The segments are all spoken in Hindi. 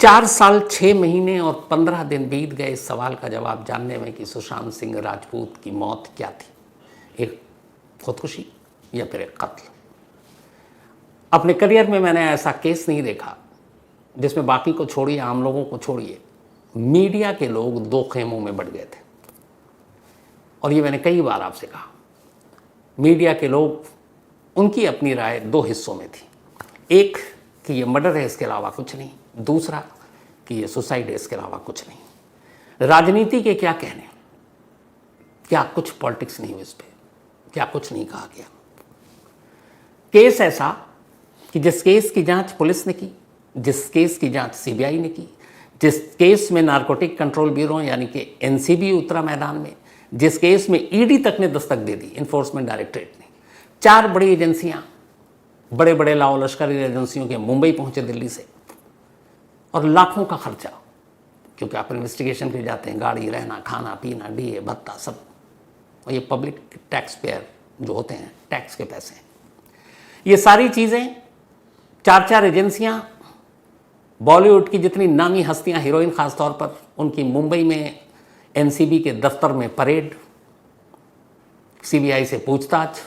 4 साल 6 महीने और 15 दिन बीत गए इस सवाल का जवाब जानने में कि सुशांत सिंह राजपूत की मौत क्या थी, एक खुदकुशी या फिर एक कत्ल। अपने करियर में मैंने ऐसा केस नहीं देखा जिसमें बाकी को छोड़िए, आम लोगों को छोड़िए, मीडिया के लोग दो खेमों में बढ़ गए थे। और ये मैंने कई बार आपसे कहा, मीडिया के लोग, उनकी अपनी राय दो हिस्सों में थी। एक कि ये मर्डर है, इसके अलावा कुछ नहीं। दूसरा कि ये सुसाइड है, इसके अलावा कुछ नहीं। राजनीति के क्या कहने, क्या कुछ पॉलिटिक्स नहीं हुई इस पर, क्या कुछ नहीं कहा गया। केस ऐसा कि जिस केस की जांच पुलिस ने की, जिस केस की जांच सीबीआई ने की, जिस केस में नारकोटिक कंट्रोल ब्यूरो यानी कि एनसीबी उतरा मैदान में, जिस केस में ईडी तक ने दस्तक दे दी, इन्फोर्समेंट डायरेक्टरेट ने, 4 बड़ी एजेंसियां, बड़े बड़े लाओ लश्करी एजेंसियों के मुंबई पहुंचे दिल्ली से, और लाखों का खर्चा, क्योंकि आप इन्वेस्टिगेशन पे जाते हैं, गाड़ी, रहना, खाना पीना, डीए भत्ता सब, और ये पब्लिक टैक्स पेयर जो होते हैं, टैक्स के पैसे हैं। ये सारी चीज़ें 4 एजेंसियां, बॉलीवुड की जितनी नामी हस्तियां, हीरोइन खास तौर पर, उनकी मुंबई में एनसीबी के दफ्तर में परेड, सीबीआई से पूछताछ,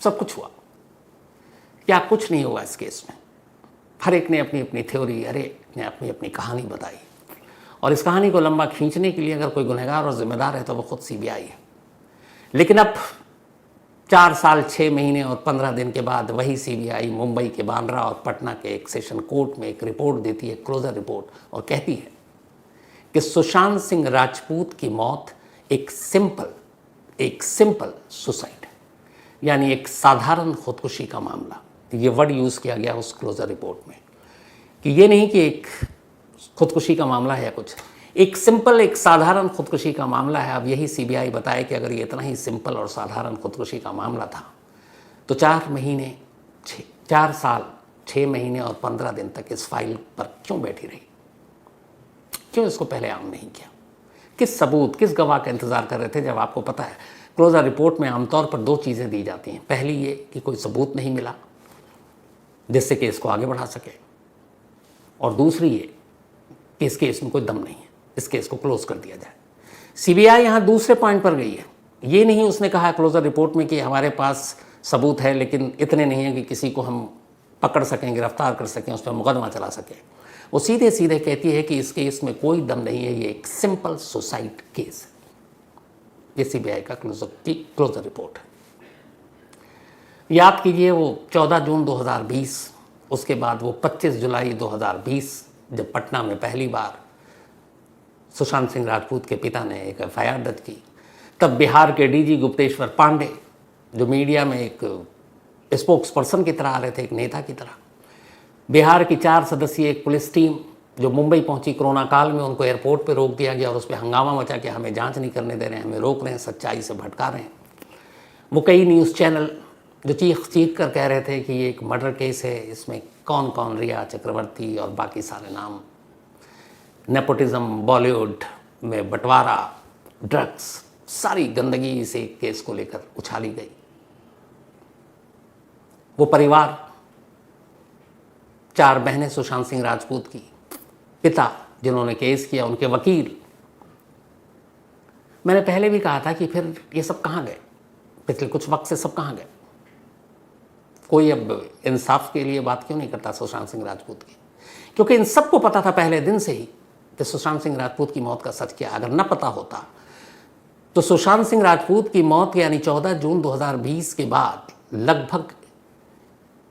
सब कुछ हुआ। क्या कुछ नहीं हुआ इस केस में। हर एक ने अपनी अपनी थ्योरी, हर एक ने अपनी अपनी कहानी बताई, और इस कहानी को लंबा खींचने के लिए अगर कोई गुनहगार और जिम्मेदार है तो वो खुद सीबीआई है। लेकिन अब 4 साल 6 महीने और 15 दिन के बाद वही सीबीआई मुंबई के बांद्रा और पटना के एक सेशन कोर्ट में एक रिपोर्ट देती है, क्लोजर रिपोर्ट, और कहती है कि सुशांत सिंह राजपूत की मौत एक सिंपल सुसाइड, यानी एक साधारण खुदकुशी का मामला। ये वर्ड यूज़ किया गया उस क्लोजर रिपोर्ट में कि ये नहीं कि एक खुदकुशी का मामला है या कुछ, एक साधारण खुदकुशी का मामला है। अब यही सीबीआई बताए कि अगर ये इतना ही सिंपल और साधारण खुदकुशी का मामला था तो 4 साल 6 महीने और 15 दिन तक इस फाइल पर क्यों बैठी रही, क्यों इसको पहले आम नहीं किया? किस सबूत, किस गवाह का इंतजार कर रहे थे? जब आपको पता है क्लोजर रिपोर्ट में आमतौर पर 2 चीज़ें दी जाती हैं। पहली ये कि कोई सबूत नहीं मिला जिससे केस को आगे बढ़ा सके, और दूसरी ये कि इस केस में कोई दम नहीं है, इस केस को क्लोज कर दिया जाए। सीबीआई यहाँ दूसरे पॉइंट पर गई है। ये नहीं उसने कहा क्लोजर रिपोर्ट में कि हमारे पास सबूत है लेकिन इतने नहीं है कि किसी को हम पकड़ सकें, गिरफ्तार कर सकें, उस पर मुकदमा चला सकें। वो सीधे सीधे कहती है कि इस केस में कोई दम नहीं है, ये एक सिंपल सुसाइड केस है। ये सीबीआई का क्लोजर रिपोर्ट है। याद कीजिए वो 14 जून 2020, उसके बाद वो 25 जुलाई 2020 जब पटना में पहली बार सुशांत सिंह राजपूत के पिता ने एक एफआईआर दर्ज की, तब बिहार के डीजी गुप्तेश्वर पांडे, जो मीडिया में एक स्पोक्स पर्सन की तरह आ रहे थे, एक नेता की तरह, बिहार की 4 सदस्यीय एक पुलिस टीम जो मुंबई पहुंची कोरोना काल में, उनको एयरपोर्ट पे रोक दिया गया और उस पर हंगामा मचा कि हमें जांच नहीं करने दे रहे हैं, हमें रोक रहे हैं, सच्चाई से भटका रहे हैं। वो कई न्यूज़ चैनल जो चीख कर कह रहे थे कि ये एक मर्डर केस है, इसमें कौन कौन, रिया चक्रवर्ती और बाकी सारे नाम, नेपोटिज्म, बॉलीवुड में बंटवारा, ड्रग्स, सारी गंदगी इस एक केस को लेकर उछाली गई। वो परिवार, 4 बहनें सुशांत सिंह राजपूत की, पिता जिन्होंने केस किया, उनके वकील, मैंने पहले भी कहा था कि फिर ये सब कहाँ गए? पिछले कुछ वक्त से सब कहाँ गए? कोई अब इंसाफ के लिए बात क्यों नहीं करता सुशांत सिंह राजपूत की? क्योंकि इन सबको पता था पहले दिन से ही कि सुशांत सिंह राजपूत की मौत का सच क्या। अगर न पता होता तो सुशांत सिंह राजपूत की मौत यानी 14 जून 2020 के बाद लगभग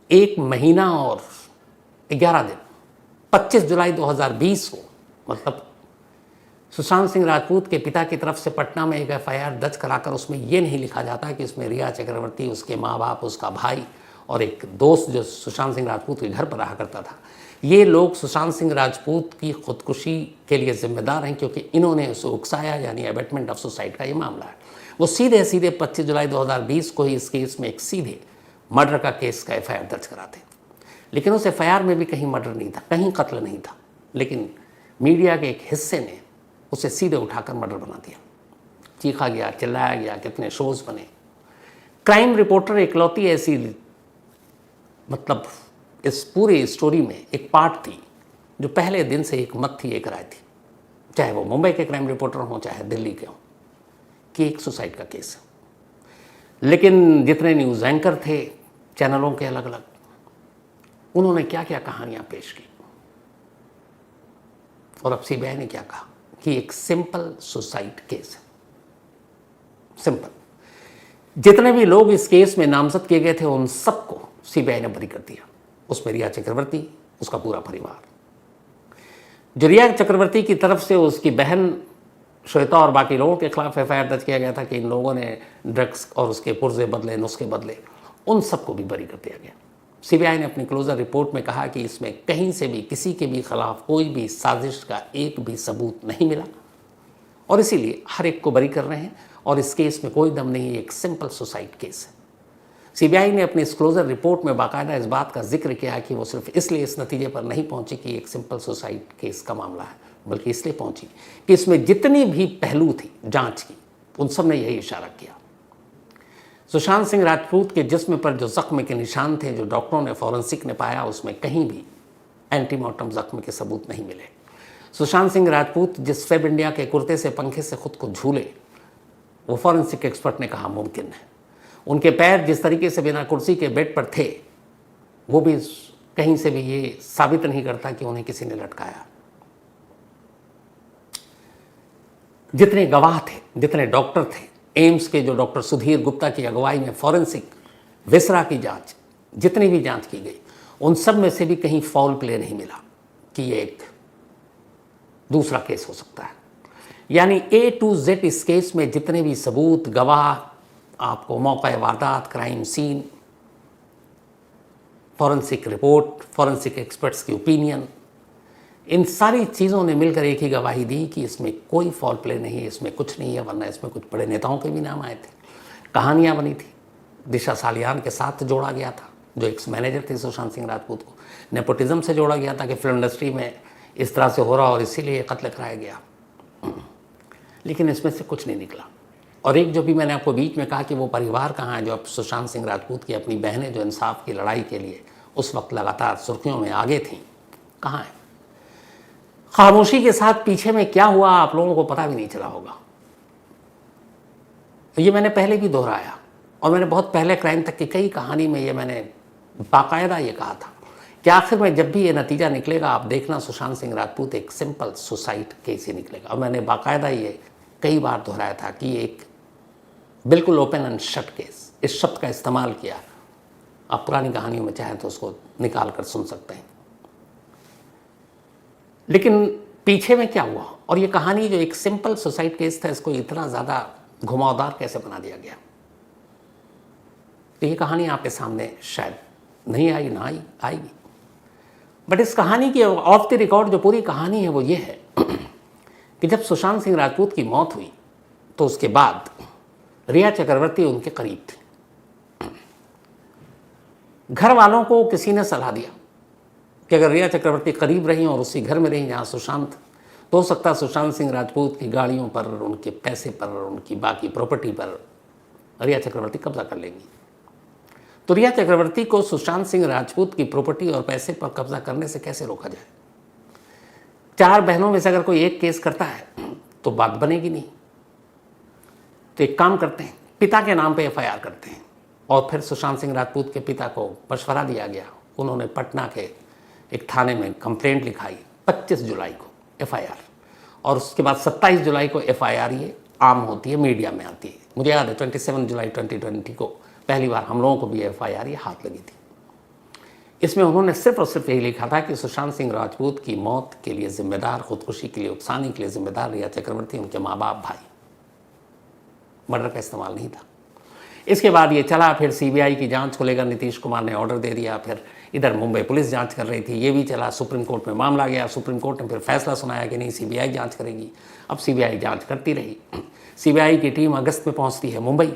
1 महीना और 11 दिन, 25 जुलाई 2020 को, मतलब सुशांत सिंह राजपूत के पिता की तरफ से पटना में एक एफआईआर दर्ज कराकर उसमें यह नहीं लिखा जाता कि उसमें रिया चक्रवर्ती, उसके माँ बाप, उसका भाई और एक दोस्त जो सुशांत सिंह राजपूत के घर पर रहा करता था, ये लोग सुशांत सिंह राजपूत की खुदकुशी के लिए जिम्मेदार हैं क्योंकि इन्होंने उसे उकसाया, यानी एबेटमेंट ऑफ सुसाइड का ये मामला है। वो सीधे 25 जुलाई 2020 को ही इस केस में एक सीधे मर्डर का केस का एफआईआर दर्ज कराते। लेकिन उस एफआईआर में भी कहीं मर्डर नहीं था, कहीं कत्ल नहीं था, लेकिन मीडिया के एक हिस्से ने उसे सीधे उठाकर मर्डर बना दिया। चीखा गया, चिल्लाया गया, कितने शोज बने। क्राइम रिपोर्टर इकलौती ऐसी, मतलब इस पूरी स्टोरी में एक पार्ट थी जो पहले दिन से एक मत थी, एक राय थी, चाहे वो मुंबई के क्राइम रिपोर्टर हों चाहे दिल्ली के हों, कि एक सुसाइड का केस है। लेकिन जितने न्यूज़ एंकर थे चैनलों के अलग अलग, उन्होंने क्या क्या कहानियां पेश की, और अब सीबीआई ने क्या कहा कि एक सिंपल सुसाइड केस है। सिंपल। जितने भी लोग इस केस में नामजद किए गए थे उन सबको सीबीआई ने बरी कर दिया। उसमें रिया चक्रवर्ती, उसका पूरा परिवार। जो रिया चक्रवर्ती की तरफ से उसकी बहन श्वेता और बाकी लोगों के खिलाफ एफआईआर दर्ज किया गया था कि इन लोगों ने ड्रग्स और उसके पुर्जे बदले, नुस्खे बदले, उन सबको भी बरी कर दिया गया। सीबीआई ने अपनी क्लोजर रिपोर्ट में कहा कि इसमें कहीं से भी किसी के भी खिलाफ कोई भी साजिश का एक भी सबूत नहीं मिला, और इसीलिए हर एक को बरी कर रहे हैं, और इस केस में कोई दम नहीं है, एक सिंपल सुसाइड केस है। सीबीआई ने अपनी डिस्क्लोजर रिपोर्ट में बाकायदा इस बात का जिक्र किया कि वो सिर्फ इसलिए इस नतीजे पर नहीं पहुंची कि एक सिंपल सुसाइड केस का मामला है, बल्कि इसलिए पहुंची कि इसमें जितनी भी पहलू थी जांच की, उन सब ने यही इशारा किया। सुशांत सिंह राजपूत के जिस्म पर जो जख्म के निशान थे, जो डॉक्टरों ने, फॉरेंसिक ने पाया, उसमें कहीं भी एंटीमॉर्टम जख्म के सबूत नहीं मिले। सुशांत सिंह राजपूत जिस फेब इंडिया के कुर्ते से पंखे से खुद को झूले, वो फॉरेंसिक एक्सपर्ट ने कहा मुमकिन है। उनके पैर जिस तरीके से बिना कुर्सी के बेड पर थे, वो भी कहीं से भी ये साबित नहीं करता कि उन्हें किसी ने लटकाया। जितने गवाह थे, जितने डॉक्टर थे, एम्स के जो डॉक्टर सुधीर गुप्ता की अगुवाई में फॉरेंसिक विसरा की जांच, जितनी भी जांच की गई, उन सब में से भी कहीं फाउल प्ले नहीं मिला कि ये एक दूसरा केस हो सकता है। यानी A to Z इस केस में जितने भी सबूत, गवाह, आपको मौका वारदात, crime scene, forensic report, forensic experts की ओपिनियन, इन सारी चीज़ों ने मिलकर एक ही गवाही दी कि इसमें कोई फॉल प्ले नहीं है, इसमें कुछ नहीं है, वरना इसमें कुछ बड़े नेताओं के भी नाम आए थे, कहानियाँ बनी थी। दिशा सालियान के साथ जोड़ा गया था, जो एक्स मैनेजर थे सुशांत सिंह राजपूत को, नेपोटिज्म से जोड़ा गया था कि फिल्म इंडस्ट्री में इस तरह से हो रहा और इसीलिए कत्ल कराया गया। लेकिन इसमें से कुछ नहीं निकला। और एक जो भी मैंने आपको बीच में कहा कि वो परिवार कहाँ है, जो अब सुशांत सिंह राजपूत की अपनी बहनें जो इंसाफ की लड़ाई के लिए उस वक्त लगातार सुर्खियों में आगे थीं, कहाँ है? खामोशी के साथ पीछे में क्या हुआ आप लोगों को पता भी नहीं चला होगा। ये मैंने पहले भी दोहराया, और मैंने बहुत पहले क्राइम तक की कई कहानी में ये मैंने बाकायदा ये कहा था कि आखिर में जब भी ये नतीजा निकलेगा, आप देखना सुशांत सिंह राजपूत एक सिंपल सुसाइड केस ही निकलेगा। और मैंने बाकायदा ये कई बार दोहराया था कि एक बिल्कुल ओपन एंड शट केस, इस शब्द का इस्तेमाल किया। आप पुरानी कहानियों में चाहें तो उसको निकाल कर सुन सकते हैं। लेकिन पीछे में क्या हुआ, और ये कहानी जो एक सिंपल सुसाइड केस था, इसको इतना ज़्यादा घुमावदार कैसे बना दिया गया। तो ये कहानी आपके सामने शायद नहीं आई, ना आएगी। बट इस कहानी की ऑफ द रिकॉर्ड जो पूरी कहानी है वो ये है कि जब सुशांत सिंह राजपूत की मौत हुई तो उसके बाद रिया चक्रवर्ती उनके करीब थी। घर वालों को किसी ने सलाह दिया कि अगर रिया चक्रवर्ती करीब रही और उसी घर में रही जहाँ सुशांत, तो हो सकता है सुशांत सिंह राजपूत की गाड़ियों पर, उनके पैसे पर, उनकी बाकी प्रॉपर्टी पर रिया चक्रवर्ती कब्जा कर लेंगी। तो रिया चक्रवर्ती को सुशांत सिंह राजपूत की प्रॉपर्टी और पैसे पर कब्जा करने से कैसे रोका जाए। 4 बहनों में से अगर कोई एक केस करता है तो बात बनेगी नहीं। तो एक काम करते हैं, पिता के नाम पे एफआईआर करते हैं। और फिर सुशांत सिंह राजपूत के पिता को मशवरा दिया गया, उन्होंने पटना के एक थाने में कंप्लेंट लिखाई 25 जुलाई को एफआईआर, और उसके बाद 27 जुलाई को एफआईआर ये आम होती है, मीडिया में आती है। मुझे याद है 27 जुलाई 2020 को पहली बार हम लोगों को भी एफआईआर ये हाथ लगी थी। इसमें उन्होंने सिर्फ और सिर्फ यही लिखा था कि सुशांत सिंह राजपूत की मौत के लिए जिम्मेदार, खुदकुशी के लिए, उकसाने के लिए जिम्मेदार रिया चक्रवर्ती, उनके माँ बाप, भाई। मर्डर का इस्तेमाल नहीं था। इसके बाद ये चला, फिर सीबीआई की जांच को लेकर नीतीश कुमार ने ऑर्डर दे दिया, फिर इधर मुंबई पुलिस जांच कर रही थी, ये भी चला, सुप्रीम कोर्ट में मामला गया, सुप्रीम कोर्ट ने फिर फैसला सुनाया कि नहीं सीबीआई जांच करेगी। अब सीबीआई जांच करती रही। सीबीआई की टीम अगस्त में पहुंचती है मुंबई,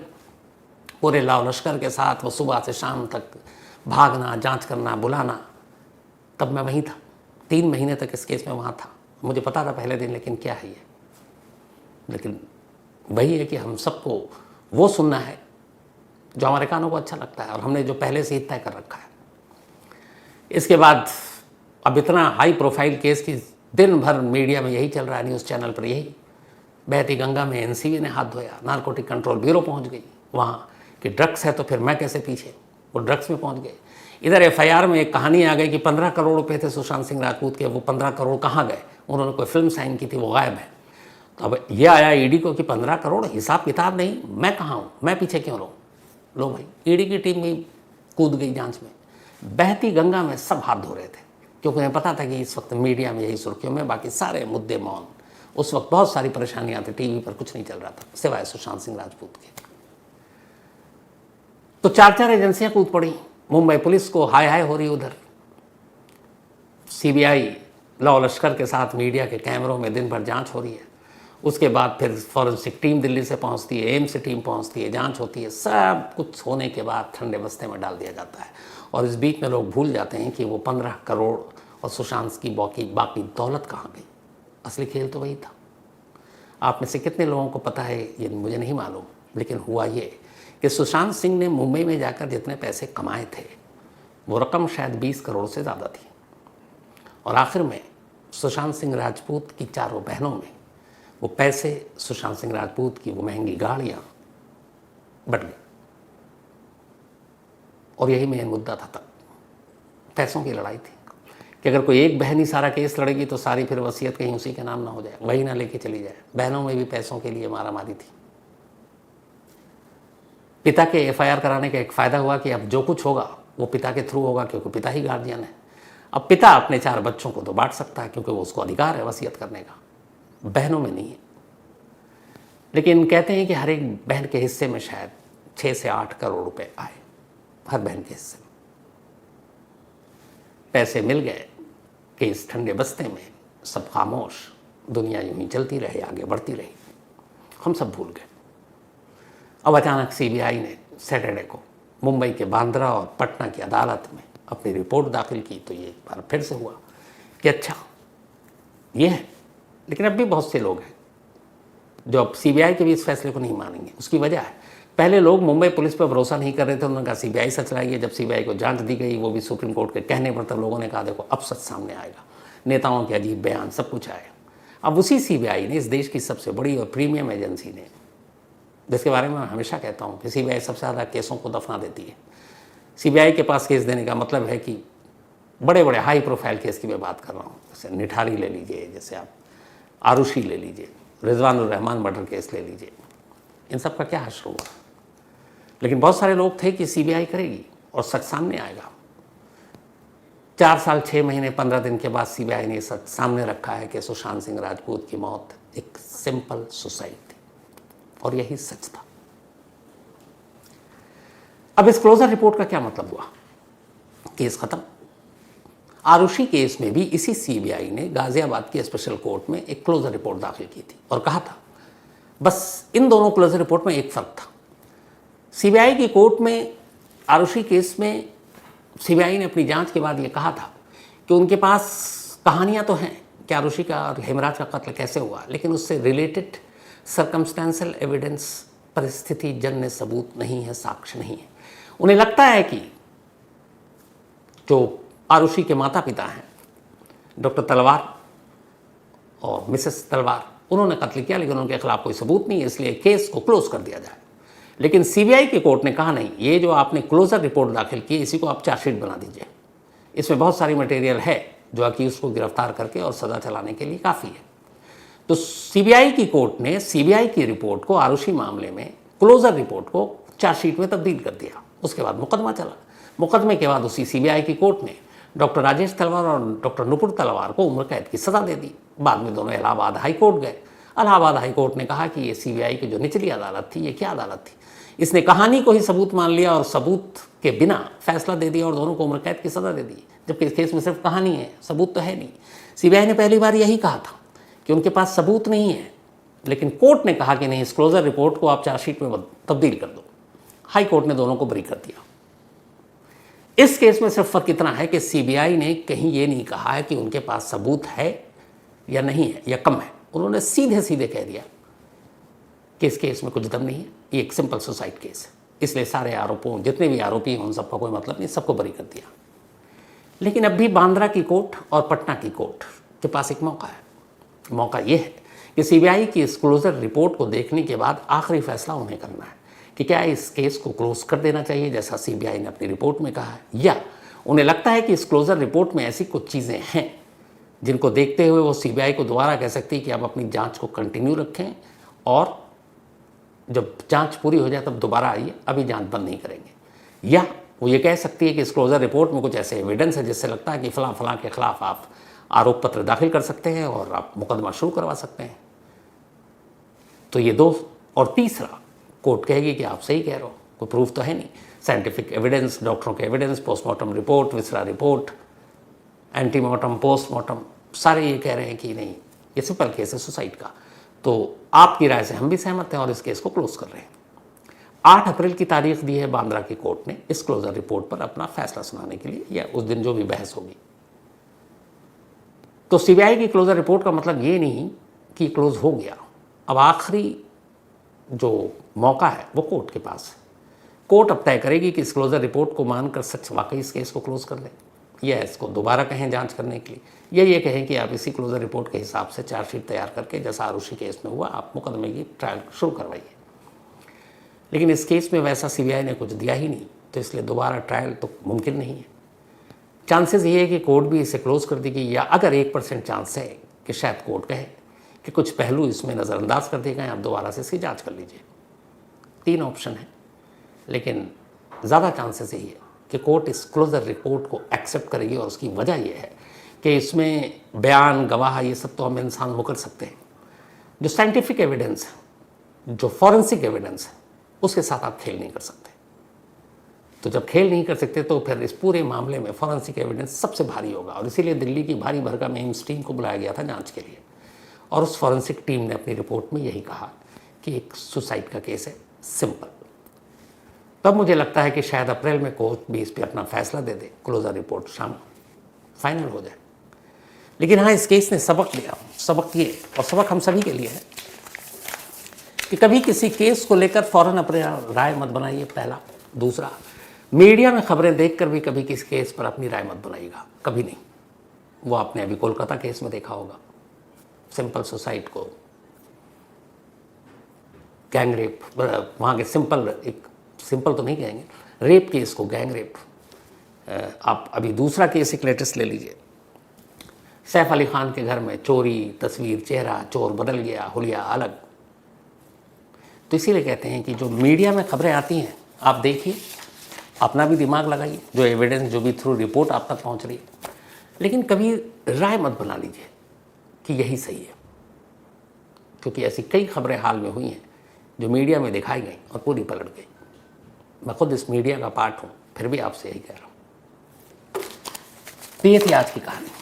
पूरे लाव लश्कर के साथ। वो सुबह से शाम तक भागना, जांच करना, बुलाना। तब मैं वहीं था, 3 महीने तक इस केस में वहाँ था। मुझे पता था पहले दिन, लेकिन क्या है ये, लेकिन वही है कि हम सबको वो सुनना है जो हमारे कानों को अच्छा लगता है, और हमने जो पहले से ही तय कर रखा है। इसके बाद अब इतना हाई प्रोफाइल केस की दिन भर मीडिया में यही चल रहा है, न्यूज़ चैनल पर यही। बहती गंगा में एनसीबी ने हाथ धोया, नारकोटिक कंट्रोल ब्यूरो पहुंच गई वहाँ कि ड्रग्स है तो फिर मैं कैसे पीछे, वो ड्रग्स में पहुंच गए। इधर एफआईआर में एक कहानी आ गई कि 15 करोड़ रुपए थे सुशांत सिंह राजपूत के, वो 15 करोड़ कहाँ गए, उन्होंने कोई फिल्म साइन की थी वो गायब है। तो अब ये आया ईडी को कि 15 करोड़ हिसाब किताब नहीं, मैं कहाँ हूँ, मैं पीछे क्यों रहूँ। लो भाई, ईडी की टीम भी कूद गई जांच में। बहती गंगा में सब हाथ धो रहे थे क्योंकि उन्हें पता था कि इस वक्त मीडिया में यही सुर्खियों में, बाकी सारे मुद्दे मौन। उस वक्त बहुत सारी परेशानियां थी, टीवी पर कुछ नहीं चल रहा था सिवाय सुशांत सिंह राजपूत के। तो 4 एजेंसियां कूद पड़ी, मुंबई पुलिस को हाय हाय हो रही, उधर सीबीआई लॉ लश्कर के साथ मीडिया के कैमरों में दिन भर जांच हो रही है। उसके बाद फिर फॉरेंसिक टीम दिल्ली से पहुंचती है, एम्स से टीम पहुंचती है, जांच होती है। सब कुछ होने के बाद ठंडे बस्ते में डाल दिया जाता है और इस बीच में लोग भूल जाते हैं कि वो 15 करोड़ और सुशांत की बाकी दौलत कहाँ गई। असली खेल तो वही था। आप में से कितने लोगों को पता है ये मुझे नहीं मालूम, लेकिन हुआ ये कि सुशांत सिंह ने मुंबई में जाकर जितने पैसे कमाए थे वो रकम शायद 20 करोड़ से ज़्यादा थी। और आखिर में सुशांत सिंह राजपूत की 4 बहनों में वो पैसे, सुशांत सिंह राजपूत की वो महंगी गाड़ियाँ बट गई। और यही मेन मुद्दा था तब, पैसों की लड़ाई थी कि अगर कोई एक बहन ही सारा केस लड़ेगी तो सारी फिर वसीयत कहीं उसी के नाम ना हो जाए, वही ना लेके चली जाए। बहनों में भी पैसों के लिए मारामारी थी। पिता के एफआईआर कराने का एक फ़ायदा हुआ कि अब जो कुछ होगा वो पिता के थ्रू होगा क्योंकि पिता ही गार्जियन है। अब पिता अपने 4 बच्चों को तो बांट सकता है क्योंकि वो उसको अधिकार है वसीयत करने का, बहनों में नहीं है। लेकिन कहते हैं कि हर एक बहन के हिस्से में शायद 6 से 8 करोड़ रुपए आए, हर बहन के हिस्से में पैसे मिल गए कि इस ठंडे बस्ते में सब खामोश, दुनिया यूं ही चलती रही, आगे बढ़ती रही, हम सब भूल गए। अब अचानक सीबीआई ने सैटरडे को मुंबई के बांद्रा और पटना की अदालत में अपनी रिपोर्ट दाखिल की तो ये बार फिर से हुआ कि अच्छा ये है। लेकिन अब भी बहुत से लोग हैं जो अब सीबीआई के भी इस फैसले को नहीं मानेंगे। उसकी वजह है, पहले लोग मुंबई पुलिस पर भरोसा नहीं कर रहे थे, उन्होंने कहा सीबीआई सच लाएगी। जब सीबीआई को जांच दी गई, वो भी सुप्रीम कोर्ट के कहने पर, तब लोगों ने कहा देखो अब सच सामने आएगा, नेताओं के अजीब बयान, सब कुछ आएगा। अब उसी सीबीआई ने, इस देश की सबसे बड़ी और प्रीमियम एजेंसी ने, जिसके बारे में मैं हमेशा कहता हूँ कि सीबीआई सबसे ज़्यादा केसों को दफना देती है। सीबीआई के पास केस देने का मतलब है कि बड़े बड़े हाई प्रोफाइल केस की मैं बात कर रहा हूँ, जैसे निठारी ले लीजिए, जैसे आप आरुषि ले लीजिए, रिजवानुर रहमान मर्डर केस ले लीजिए, इन सब का क्या हश्र हुआ। लेकिन बहुत सारे लोग थे कि सीबीआई करेगी और सच सामने आएगा। 4 साल 6 महीने 15 दिन के बाद सीबीआई ने सच सामने रखा है कि सुशांत सिंह राजपूत की मौत एक सिंपल सुसाइड थी और यही सच था। अब इस क्लोजर रिपोर्ट का क्या मतलब हुआ? केस खत्म। आरुषि केस में भी इसी सीबीआई ने गाजियाबाद की स्पेशल कोर्ट में एक क्लोजर रिपोर्ट दाखिल की थी और कहा था, बस इन दोनों क्लोजर रिपोर्ट में एक फ़र्क था। सीबीआई की कोर्ट में आरुषि केस में सीबीआई ने अपनी जांच के बाद ये कहा था कि उनके पास कहानियां तो हैं कि आरुषि का और हेमराज का कत्ल कैसे हुआ, लेकिन उससे रिलेटेड सर्कमस्टेंशियल एविडेंस, परिस्थिति जन्य सबूत नहीं है, साक्ष्य नहीं है। उन्हें लगता है कि जो आरुषि के माता पिता हैं, डॉक्टर तलवार और मिसेस तलवार, उन्होंने कत्ल किया लेकिन उनके खिलाफ कोई सबूत नहीं है, इसलिए केस को क्लोज कर दिया जाए। लेकिन सीबीआई की कोर्ट ने कहा नहीं, ये जो आपने क्लोजर रिपोर्ट दाखिल की इसी को आप चार्जशीट बना दीजिए, इसमें बहुत सारी मटेरियल है जो अक्यूज को गिरफ्तार करके और सज़ा चलाने के लिए काफ़ी है। तो सीबीआई की कोर्ट ने सीबीआई की रिपोर्ट को, आरुषि मामले में क्लोजर रिपोर्ट को चार्जशीट में तब्दील कर दिया। उसके बाद मुकदमा चला। मुकदमे के बाद उसी सीबीआई की कोर्ट ने डॉक्टर राजेश तलवार और डॉक्टर नुपुर तलवार को उम्र कैद की सज़ा दे दी। बाद में दोनों इलाहाबाद हाई कोर्ट गए। इलाहाबाद हाई कोर्ट ने कहा कि ये सीबीआई की जो निचली अदालत थी, ये क्या अदालत थी, इसने कहानी को ही सबूत मान लिया और सबूत के बिना फैसला दे दिया और दोनों को उम्र कैद की सज़ा दे दी, जबकि इस केस में सिर्फ कहानी है, सबूत तो है नहीं। सीबीआई ने पहली बार यही कहा था कि उनके पास सबूत नहीं है, लेकिन कोर्ट ने कहा कि नहीं, इस क्लोजर रिपोर्ट को आप चार्जशीट में तब्दील कर दो। हाई कोर्ट ने दोनों को बरी कर दिया। इस केस में सिर्फ फर्क इतना है कि सीबीआई ने कहीं ये नहीं कहा है कि उनके पास सबूत है या नहीं है या कम है, उन्होंने सीधे सीधे कह दिया कि इस केस में कुछ दम नहीं है, ये एक सिंपल सुसाइड केस है। इसलिए सारे आरोपों, जितने भी आरोपी हैं, उन सबका कोई मतलब नहीं, सबको बरी कर दिया। लेकिन अब भी बांद्रा की कोर्ट और पटना की कोर्ट के पास एक मौका है। मौका ये है कि सीबीआई की डिस्क्लोजर रिपोर्ट को देखने के बाद आखिरी फैसला उन्हें करना है कि क्या इस केस को क्लोज कर देना चाहिए जैसा सीबीआई ने अपनी रिपोर्ट में कहा है, या उन्हें लगता है कि डिस्क्लोजर रिपोर्ट में ऐसी कुछ चीज़ें हैं जिनको देखते हुए वो सीबीआई को दोबारा कह सकती है कि आप अपनी जांच को कंटिन्यू रखें और जब जांच पूरी हो जाए तब दोबारा आइए, अभी जांच बंद नहीं करेंगे। या वो ये कह सकती है कि डिस्क्लोजर रिपोर्ट में कुछ ऐसे एविडेंस है जिससे लगता है कि फलां फलां के खिलाफ आप आरोप पत्र दाखिल कर सकते हैं और आप मुकदमा शुरू करवा सकते हैं। तो ये दो, और तीसरा कोर्ट कहेगी कि आप सही कह रहे हो, कोई प्रूफ तो है नहीं, साइंटिफिक एविडेंस, डॉक्टरों के evidence, postmortem report, viscera report, antemortem, postmortem, सारे ये कह रहे हैं कि नहीं ये सिंपल केस है सुसाइड का। तो आपकी राय से हम भी सहमत हैं और इस केस को क्लोज कर रहे हैं। 8 अप्रैल की तारीख दी है बांद्रा की कोर्ट ने इस क्लोजर रिपोर्ट पर अपना फैसला सुनाने के लिए, या उस दिन जो भी बहस होगी। तो सीबीआई की क्लोजर रिपोर्ट का मतलब ये नहीं कि क्लोज हो गया। अब आखिरी जो मौका है वो कोर्ट के पास है। कोर्ट अब तय करेगी कि इस क्लोजर रिपोर्ट को मानकर सच वाकई इस केस को क्लोज कर दें, या इसको दोबारा कहें जांच करने के लिए, या ये कहें कि आप इसी क्लोजर रिपोर्ट के हिसाब से चार्जशीट तैयार करके जैसा आरुषि केस में हुआ आप मुकदमे की ट्रायल शुरू करवाइए। लेकिन इस केस में वैसा सीबीआई ने कुछ दिया ही नहीं, तो इसलिए दोबारा ट्रायल तो मुमकिन नहीं है। चांसेस ये है कि कोर्ट भी इसे क्लोज कर देगी, या अगर 1% चांस है कि शायद कोर्ट कहे कि कुछ पहलू इसमें नज़रअंदाज कर दिए गए, आप दोबारा से इसकी जांच कर लीजिए। 3 ऑप्शन है, लेकिन ज़्यादा चांसेस यही है कि कोर्ट इस क्लोजर रिपोर्ट को एक्सेप्ट करेगी, और उसकी वजह यह है कि इसमें बयान, गवाह, ये सब तो हम इंसान मुकर सकते हैं। जो साइंटिफिक एविडेंस है, जो फॉरेंसिक एविडेंस है, उसके साथ आप खेल नहीं कर सकते। तो जब खेल नहीं कर सकते तो फिर इस पूरे मामले में फॉरेंसिक एविडेंस सबसे भारी होगा, और इसीलिए दिल्ली की भारी भरकम एम्स टीम को बुलाया गया था जांच के लिए, और उस फॉरेंसिक टीम ने अपनी रिपोर्ट में यही कहा कि एक सुसाइड का केस है, सिंपल। तब मुझे लगता है कि शायद अप्रैल में कोर्ट भी इस पर अपना फैसला दे दे, क्लोजर रिपोर्ट शाम फाइनल हो जाए। लेकिन हाँ, इस केस ने सबक दिया। सबक ये, और सबक हम सभी के लिए है, कि कभी किसी केस को लेकर फौरन अपनी राय मत बनाइए, पहला। दूसरा, मीडिया में खबरें देखकर भी कभी किसी केस पर अपनी राय मत बनाइएगा, कभी नहीं। वो आपने अभी कोलकाता केस में देखा होगा, सिंपल सुसाइड को गैंग रेप, वहाँ के सिंपल तो नहीं कहेंगे, रेप केस को गैंग रेप। आप अभी दूसरा केस एक लेटेस्ट ले लीजिए, सैफ अली खान के घर में चोरी, तस्वीर, चेहरा, चोर बदल गया, हुलिया अलग। तो इसीलिए कहते हैं कि जो मीडिया में खबरें आती हैं आप देखिए, अपना भी दिमाग लगाइए, जो एविडेंस जो भी थ्रू रिपोर्ट आप तक पहुंच रही है, लेकिन कभी राय मत बना लीजिए कि यही सही है, क्योंकि ऐसी कई खबरें हाल में हुई हैं जो मीडिया में दिखाई गई और पूरी पलट गई। मैं खुद इस मीडिया का पार्ट हूँ, फिर भी आपसे यही कह रहा हूँ। तो ये थी आज की कहानी।